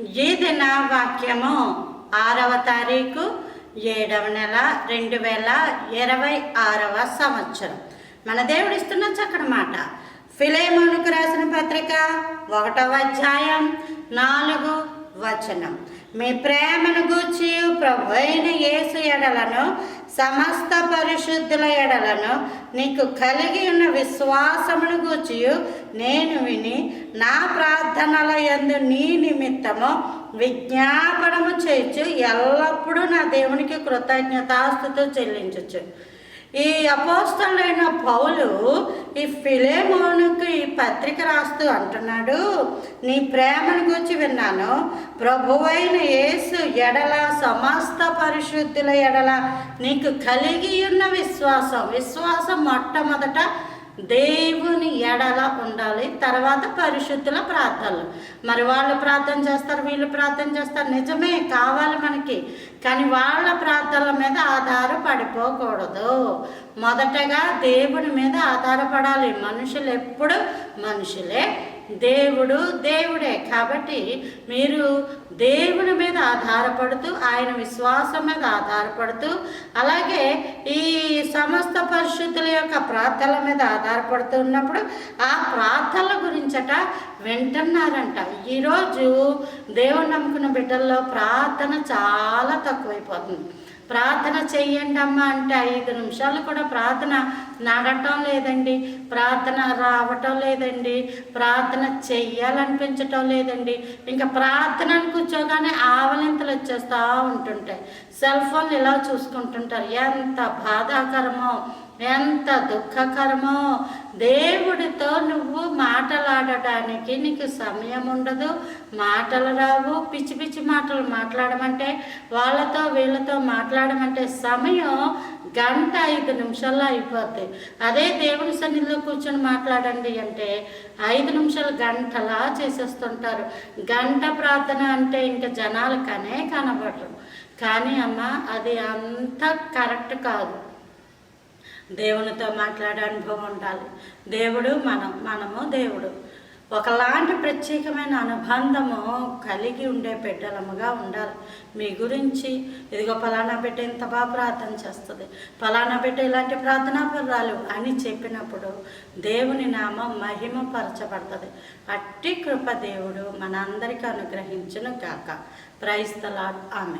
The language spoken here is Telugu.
ఈ దిన వాక్యము 6వ తారీఖు 7వ నెల 2026 సంవత్సరం. మన దేవుడు ఇస్తున్న చక్కటి మాట. ఫిలెమోనుకు రాసిన పత్రిక 1వ అధ్యాయం 4వ వచనం. మీ ప్రేమను గూర్చి ప్రభువైన యేసు ఎడలను సమస్త పరిశుద్ధుల ఎడలను నీకు కలిగి ఉన్న విశ్వాసమును గూర్చి నేను విని నా ప్రార్థనల యందు నీ నిమిత్తము విజ్ఞాపనము చేయొచ్చు ఎల్లప్పుడూ నా దేవునికి కృతజ్ఞతాస్తుతులు చెల్లించచ్చు. ఈ అపోస్తలుడైన పౌలు ఈ ఫిలెమోనుకు ఈ పత్రిక రాస్తూ అంటున్నాడు, నీ ప్రేమను గురించి విన్నాను, ప్రభువైన యేసు ఎడల సమస్త పరిశుద్ధుల ఎడల నీకు కలిగి ఉన్న విశ్వాసం మొట్టమొదట దేవుని ఎడల ఉండాలి, తర్వాత పరిశుద్ధుల ప్రార్థనలు. మరి వాళ్ళు ప్రార్థన చేస్తారు, వీళ్ళు ప్రార్థన చేస్తారు, నిజమే కావాలి మనకి, కానీ వాళ్ళ ప్రార్థనల మీద ఆధారపడిపోకూడదు. మొదటగా దేవుని మీద ఆధారపడాలి. మనుషులు ఎప్పుడు మనుషులే, దేవుడు దేవుడే. కాబట్టి మీరు దేవుని మీద ఆధారపడుతూ, ఆయన విశ్వాసం మీద ఆధారపడుతూ, అలాగే ఈ సమస్త పరిశుద్ధుల యొక్క ప్రార్థనల మీద ఆధారపడుతున్నప్పుడు ఆ ప్రార్థనల గురించట వింటున్నారంట. ఈరోజు దేవుని నమ్ముకున్న బిడ్డల్లో ప్రార్థన చాలా తక్కువైపోతుంది. ప్రార్థన చెయ్యండి అమ్మా అంటే 5 నిమిషాలు కూడా ప్రార్థన నడటం లేదండి, ప్రార్థన రావటం లేదండి, ప్రార్థన చెయ్యాలనిపించటం లేదండి. ఇంకా ప్రార్థనను కూర్చోగానే ఆవలింతలు వచ్చేస్తూ ఉంటుంటాయి. సెల్ ఫోన్లు ఇలా చూసుకుంటుంటారు. ఎంత బాధాకరమో, ఎంత దుఃఖకరమో. దేవుడితో నువ్వు మాటలాడటానికి నీకు సమయం ఉండదు, మాటలు రావు. పిచ్చి పిచ్చి మాటలు మాట్లాడమంటే, వాళ్ళతో వీళ్ళతో మాట్లాడమంటే సమయం 1 గంట 5 నిమిషాల్లో అయిపోద్ది. అదే దేవుని సన్నిధిలో కూర్చొని మాట్లాడండి అంటే 5 నిమిషాలు గంటలా చేసేస్తుంటారు. గంట ప్రార్థన అంటే ఇంకా జనాలు కనబడరు. కానీ అమ్మ, అది అంత కరెక్ట్ కాదు. దేవునితో మాట్లాడే అనుభవం ఉండాలి. దేవుడు మనము దేవుడు ఒకలాంటి ప్రత్యేకమైన అనుబంధము కలిగి ఉండే బిడ్డలముగా ఉండాలి. మీ గురించి ఇదిగో ఫలానా బిడ్డ ఇంత బాగా ప్రార్థన చేస్తుంది, ఫలానా బిడ్డ ఇలాంటి ప్రార్థనా పరురాలు అని చెప్పినప్పుడు దేవుని నామం మహిమపరచబడుతుంది. అట్టి కృప దేవుడు మనందరికీ అనుగ్రహించును గాక. Praise the Lord. ఆమేన్.